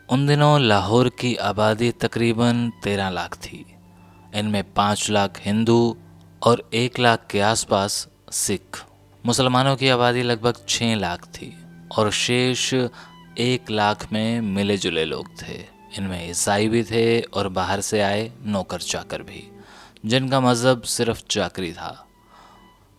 उन दिनों लाहौर की आबादी तकरीबन 13 लाख थी। इनमें 5 लाख हिंदू और 1 लाख के आसपास सिख। मुसलमानों की आबादी लगभग 6 लाख थी और शेष 1 लाख में मिले जुले लोग थे। इनमें ईसाई भी थे और बाहर से आए नौकर चाकर भी, जिनका मज़हब सिर्फ चाकरी था।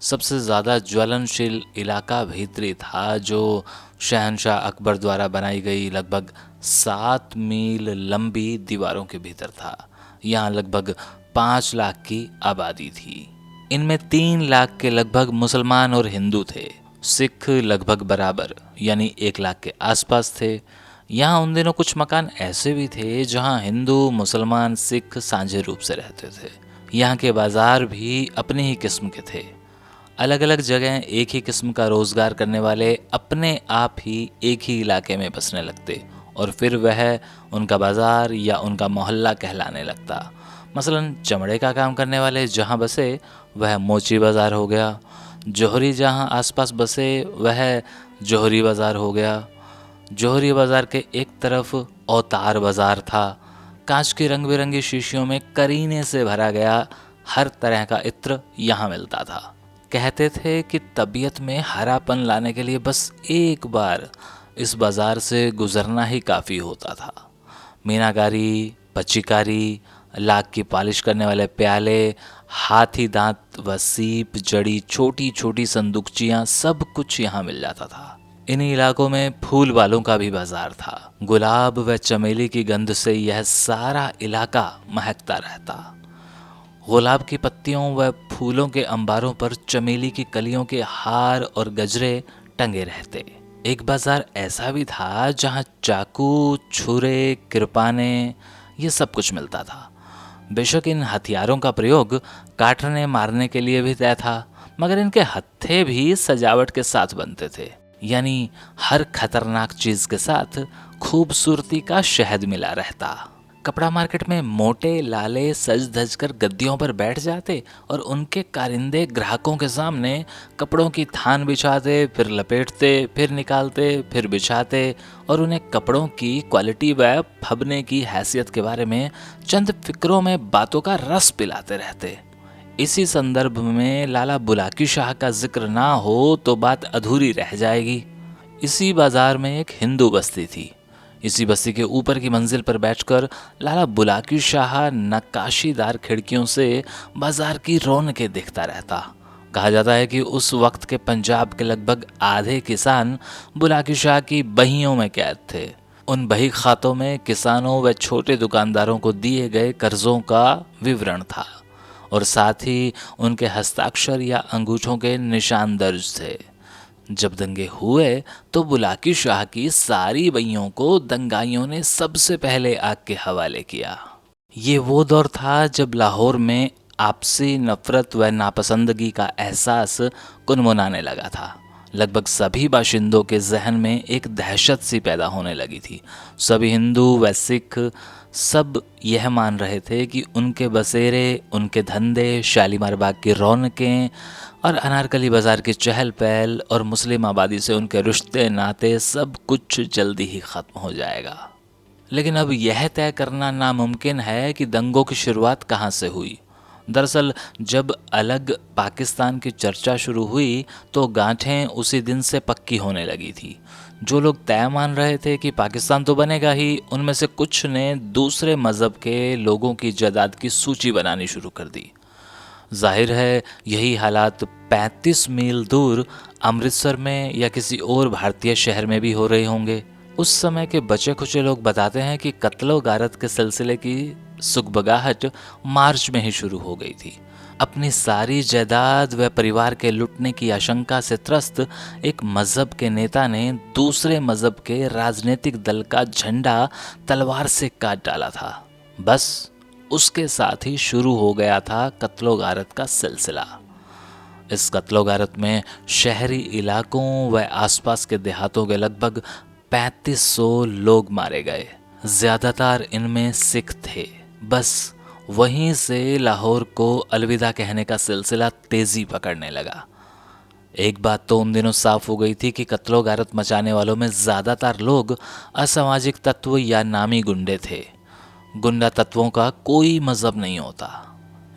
सबसे ज़्यादा ज्वलनशील इलाका भीतरी था, जो शहनशाह अकबर द्वारा बनाई गई लगभग 7 मील लंबी दीवारों के भीतर था। यहाँ लगभग 5 लाख की आबादी थी। इनमें 3 लाख के लगभग मुसलमान और हिंदू थे। सिख लगभग बराबर यानी 1 लाख के आसपास थे। यहाँ उन दिनों कुछ मकान ऐसे भी थे जहाँ हिंदू मुसलमान सिख साझे रूप से रहते थे। यहाँ के बाजार भी अपनी ही किस्म के थे। अलग अलग जगह एक ही किस्म का रोजगार करने वाले अपने आप ही एक ही इलाके में बसने लगते और फिर वह उनका बाजार या उनका मोहल्ला कहलाने लगता। मसलन चमड़े का काम करने वाले जहाँ बसे वह मोची बाजार हो गया। जौहरी जहाँ आसपास बसे वह जौहरी बाजार हो गया। जौहरी बाजार के एक तरफ औतार बाजार था। कांच की रंग बिरंगी शीशियों में करीने से भरा गया हर तरह का इत्र यहाँ मिलता था। कहते थे कि तबीयत में हरापन लाने के लिए बस एक बार इस बाजार से गुजरना ही काफ़ी होता था। मीनाकारी, पच्चीकारी, लाख की पॉलिश करने वाले प्याले, हाथी दांत व सीप जड़ी छोटी छोटी संदूकचियाँ सब कुछ यहाँ मिल जाता था। इन इलाकों में फूल वालों का भी बाजार था। गुलाब व चमेली की गंध से यह सारा इलाका महकता रहता। गुलाब की पत्तियों व फूलों के अंबारों पर चमेली की कलियों के हार और गजरे टंगे रहते। एक बाजार ऐसा भी था जहां चाकू, छुरे, किरपाने ये सब कुछ मिलता था। बेशक इन हथियारों का प्रयोग काटने मारने के लिए भी तय था, मगर इनके हत्थे भी सजावट के साथ बनते थे। यानी हर खतरनाक चीज के साथ खूबसूरती का शहद मिला रहता। कपड़ा मार्केट में मोटे लाले सज धज कर गद्दियों पर बैठ जाते और उनके कारिंदे ग्राहकों के सामने कपड़ों की थान बिछाते, फिर लपेटते, फिर निकालते, फिर बिछाते और उन्हें कपड़ों की क्वालिटी व फबने की हैसियत के बारे में चंद फिक्रों में बातों का रस पिलाते रहते। इसी संदर्भ में लाला बुलाकी शाह का जिक्र ना हो तो बात अधूरी रह जाएगी। इसी बाजार में एक हिंदू बस्ती थी। इसी बस्ती के ऊपर की मंजिल पर बैठकर लाला बुलाकी शाह नक्काशीदार खिड़कियों से बाजार की रौनकें देखता रहता। कहा जाता है कि उस वक्त के पंजाब के लगभग आधे किसान बुलाकी शाह की बहियों में कैद थे। उन बही खातों में किसानों व छोटे दुकानदारों को दिए गए कर्जों का विवरण था और साथ ही उनके हस्ताक्षर या अंगूठों के निशान दर्ज थे। जब दंगे हुए तो बुलाकी शाह की सारी बइयों को दंगाइयों ने सबसे पहले आग के हवाले किया। ये वो दौर था जब लाहौर में आपसी नफरत व नापसंदगी का एहसास कुनमुनाने लगा था। लगभग सभी बाशिंदों के जहन में एक दहशत सी पैदा होने लगी थी। सभी हिंदू व सिख सब यह मान रहे थे कि उनके बसेरे, उनके धंधे, शालीमार बाग की रौनकें और अनारकली बाजार की चहल पहल और मुस्लिम आबादी से उनके रिश्ते नाते सब कुछ जल्दी ही ख़त्म हो जाएगा। लेकिन अब यह तय करना नामुमकिन है कि दंगों की शुरुआत कहाँ से हुई। दरअसल जब अलग पाकिस्तान की चर्चा शुरू हुई तो गांठें उसी दिन से पक्की होने लगी थी। जो लोग तय मान रहे थे कि पाकिस्तान तो बनेगा ही, उनमें से कुछ ने दूसरे मज़हब के लोगों की जायदाद की सूची बनानी शुरू कर दी। जाहिर है यही हालात 35 मील दूर अमृतसर में या किसी और भारतीय शहर में भी हो रहे होंगे। उस समय के बचे खुचे लोग बताते हैं कि कत्लो गारत के सिलसिले की सुगबगाहट मार्च में ही शुरू हो गई थी। अपनी सारी जायदाद व परिवार के लुटने की आशंका से त्रस्त एक मजहब के नेता ने दूसरे मजहब के राजनीतिक दल का झंडा तलवार से काट डाला था। बस उसके साथ ही शुरू हो गया था कत्लो गारत का सिलसिला। इस कत्लो गारत में शहरी इलाकों व आसपास के देहातों के लगभग 3500 लोग मारे गए। ज्यादातर इनमें सिख थे। बस वहीं से लाहौर को अलविदा कहने का सिलसिला तेजी पकड़ने लगा। एक बात तो उन दिनों साफ हो गई थी कि कत्लो गारत मचाने वालों में ज़्यादातर लोग असामाजिक तत्व या नामी गुंडे थे। गुंडा तत्वों का कोई मज़हब नहीं होता।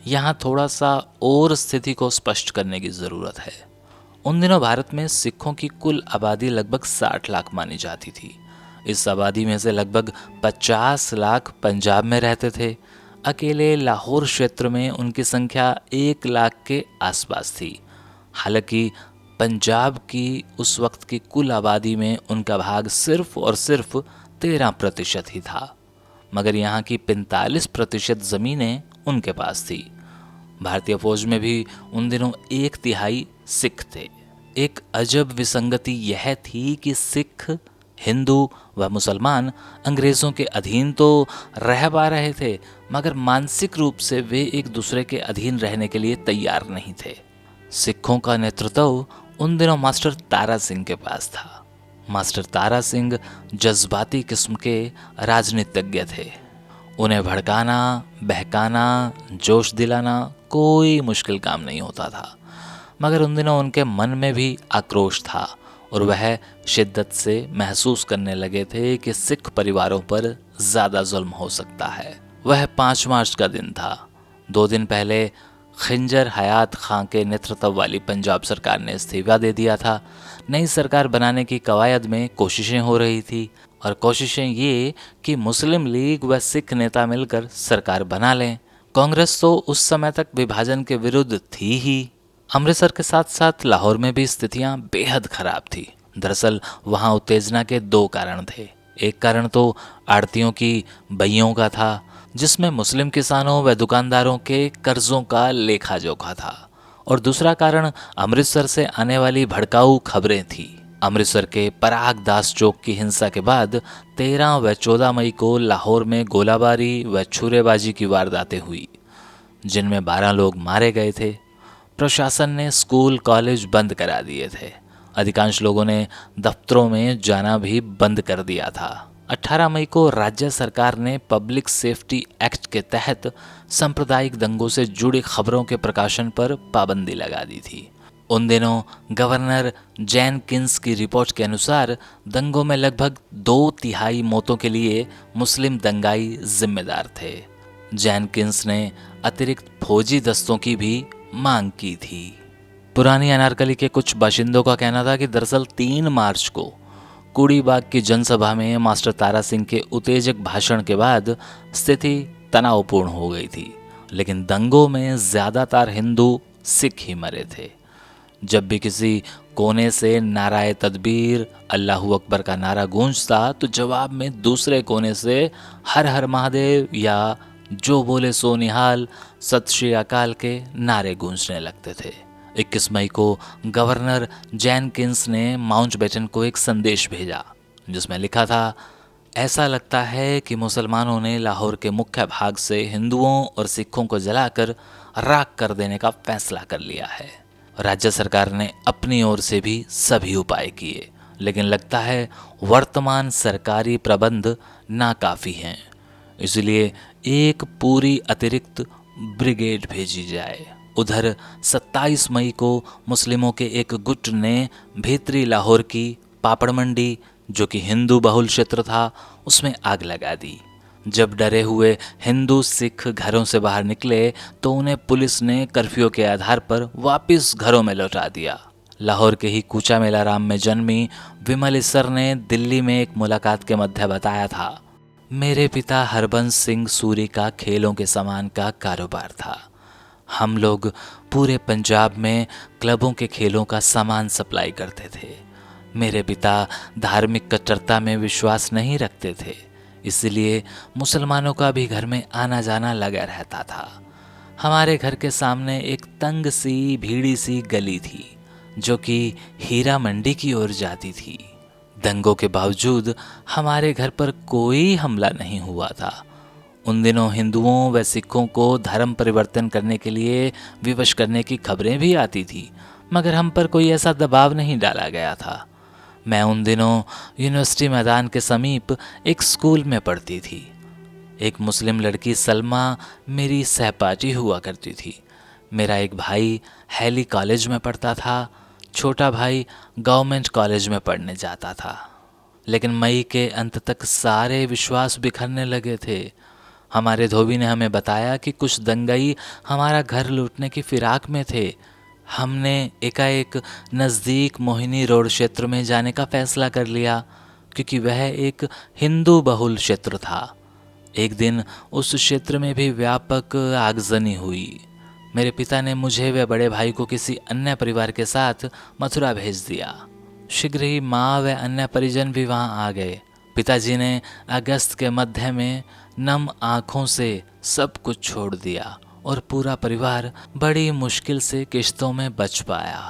यहाँ थोड़ा सा और स्थिति को स्पष्ट करने की ज़रूरत है। उन दिनों भारत में सिखों की कुल आबादी लगभग 60 लाख मानी जाती थी। इस आबादी में से लगभग 50 लाख पंजाब में रहते थे। अकेले लाहौर क्षेत्र में उनकी संख्या 1 लाख के आसपास थी। हालांकि पंजाब की उस वक्त की कुल आबादी में उनका भाग सिर्फ और सिर्फ 13% ही था, मगर यहाँ की 45% ज़मीनें उनके पास थी। भारतीय फौज में भी उन दिनों 1/3 सिख थे। एक अजब विसंगति यह थी कि सिख, हिंदू व मुसलमान अंग्रेज़ों के अधीन तो रह पा रहे थे, मगर मानसिक रूप से वे एक दूसरे के अधीन रहने के लिए तैयार नहीं थे। सिखों का नेतृत्व उन दिनों मास्टर तारा सिंह के पास था। मास्टर तारा सिंह जज्बाती किस्म के राजनीतिज्ञ थे। उन्हें भड़काना, बहकाना, जोश दिलाना कोई मुश्किल काम नहीं होता था। मगर उन दिनों उनके मन में भी आक्रोश था और वह शिद्दत से महसूस करने लगे थे कि सिख परिवारों पर ज़्यादा जुल्म हो सकता है। वह 5 मार्च का दिन था। 2 दिन पहले खिंजर हयात खां के नेतृत्व वाली पंजाब सरकार ने इस्तीफा दे दिया था। नई सरकार बनाने की कवायद में कोशिशें हो रही थी, और कोशिशें ये कि मुस्लिम लीग व सिख नेता मिलकर सरकार बना लें। कांग्रेस तो उस समय तक विभाजन के विरुद्ध थी ही। अमृतसर के साथ साथ लाहौर में भी स्थितियां बेहद खराब थी। दरअसल वहां उत्तेजना के 2 कारण थे। एक कारण तो आड़तियों की बइयों का था, जिसमें मुस्लिम किसानों व दुकानदारों के कर्जों का लेखा जोखा था, और दूसरा कारण अमृतसर से आने वाली भड़काऊ खबरें थी। अमृतसर के पराग दास चौक की हिंसा के बाद 13 व 14 मई को लाहौर में गोलाबारी व छुरेबाजी की वारदातें हुई, जिनमें 12 लोग मारे गए थे। प्रशासन ने स्कूल कॉलेज बंद करा दिए थे। अधिकांश लोगों ने दफ्तरों में जाना भी बंद कर दिया था। 18 मई को राज्य सरकार ने पब्लिक सेफ्टी एक्ट के तहत सांप्रदायिक दंगों से जुड़ी खबरों के प्रकाशन पर पाबंदी लगा दी थी। उन दिनों गवर्नर जेनकिंस की रिपोर्ट के अनुसार दंगों में लगभग 2/3 मौतों के लिए मुस्लिम दंगाई जिम्मेदार थे। जेनकिंस ने अतिरिक्त फौजी दस्तों की भी मांग की थी। पुरानी अनारकली के कुछ बाशिंदों का कहना था कि दरअसल 3 मार्च को कुड़ीबाग की जनसभा में मास्टर तारा सिंह के उत्तेजक भाषण के बाद स्थिति तनावपूर्ण हो गई थी, लेकिन दंगों में ज़्यादातर हिंदू सिख ही मरे थे। जब भी किसी कोने से नाराए तदबीर, अल्लाहू अकबर का नारा गूंजता, तो जवाब में दूसरे कोने से हर हर महादेव या जो बोले सो निहाल, सत श्री अकाल के नारे गूंजने लगते थे। 21 मई को गवर्नर जेनकिंस ने माउंटबेटन को एक संदेश भेजा, जिसमें लिखा था, ऐसा लगता है कि मुसलमानों ने लाहौर के मुख्य भाग से हिंदुओं और सिखों को जलाकर राख कर देने का फैसला कर लिया है। राज्य सरकार ने अपनी ओर से भी सभी उपाय किए, लेकिन लगता है वर्तमान सरकारी प्रबंध नाकाफी हैं। इसलिए एक पूरी अतिरिक्त ब्रिगेड भेजी जाए। उधर 27 मई को मुस्लिमों के एक गुट ने भीतरी लाहौर की पापड़ मंडी, जो कि हिंदू बहुल क्षेत्र था, उसमें आग लगा दी। जब डरे हुए हिंदू सिख घरों से बाहर निकले तो उन्हें पुलिस ने कर्फ्यू के आधार पर वापस घरों में लौटा दिया। लाहौर के ही कूचा मेलाराम में जन्मी विमल इसर ने दिल्ली में एक मुलाकात के मध्य बताया था, मेरे पिता हरबंस सिंह सूरी का खेलों के सामान का कारोबार था। हम लोग पूरे पंजाब में क्लबों के खेलों का सामान सप्लाई करते थे। मेरे पिता धार्मिक कट्टरता में विश्वास नहीं रखते थे, इसलिए मुसलमानों का भी घर में आना जाना लगा रहता था। हमारे घर के सामने एक तंग सी भीड़ी सी गली थी, जो कि हीरा मंडी की ओर जाती थी। दंगों के बावजूद हमारे घर पर कोई हमला नहीं हुआ था। उन दिनों हिंदुओं व सिखों को धर्म परिवर्तन करने के लिए विवश करने की खबरें भी आती थी, मगर हम पर कोई ऐसा दबाव नहीं डाला गया था। मैं उन दिनों यूनिवर्सिटी मैदान के समीप एक स्कूल में पढ़ती थी। एक मुस्लिम लड़की सलमा मेरी सहपाठी हुआ करती थी। मेरा एक भाई हैली कॉलेज में पढ़ता था। छोटा भाई गवर्नमेंट कॉलेज में पढ़ने जाता था, लेकिन मई के अंत तक सारे विश्वास बिखरने लगे थे। हमारे धोबी ने हमें बताया कि कुछ दंगई हमारा घर लूटने की फिराक में थे। हमने एकाएक नज़दीक मोहिनी रोड क्षेत्र में जाने का फैसला कर लिया, क्योंकि वह एक हिंदू बहुल क्षेत्र था। एक दिन उस क्षेत्र में भी व्यापक आगजनी हुई। मेरे पिता ने मुझे व बड़े भाई को किसी अन्य परिवार के साथ मथुरा भेज दिया। शीघ्र ही माँ व अन्य परिजन भी वहाँ आ गए। पिताजी ने अगस्त के मध्य में नम आँखों से सब कुछ छोड़ दिया और पूरा परिवार बड़ी मुश्किल से किश्तों में बच पाया।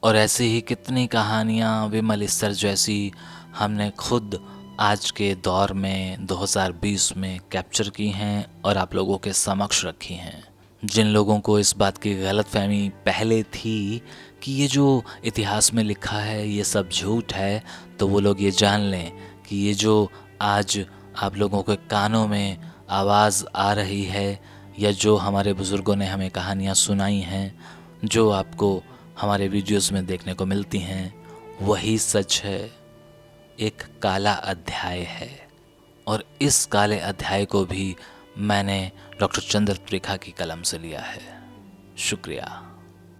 और ऐसी ही कितनी कहानियाँ विमल स्तर जैसी हमने खुद आज के दौर में 2020 में कैप्चर की हैं और आप लोगों के समक्ष रखी हैं। जिन लोगों को इस बात की गलतफहमी पहले थी कि ये जो इतिहास में लिखा है ये सब झूठ है, तो वो लोग ये जान लें कि ये जो आज आप लोगों के कानों में आवाज़ आ रही है, या जो हमारे बुज़ुर्गों ने हमें कहानियाँ सुनाई हैं, जो आपको हमारे वीडियोस में देखने को मिलती हैं, वही सच है। एक काला अध्याय है, और इस काले अध्याय को भी मैंने डॉक्टर चंद्र त्रिखा की कलम से लिया है। शुक्रिया।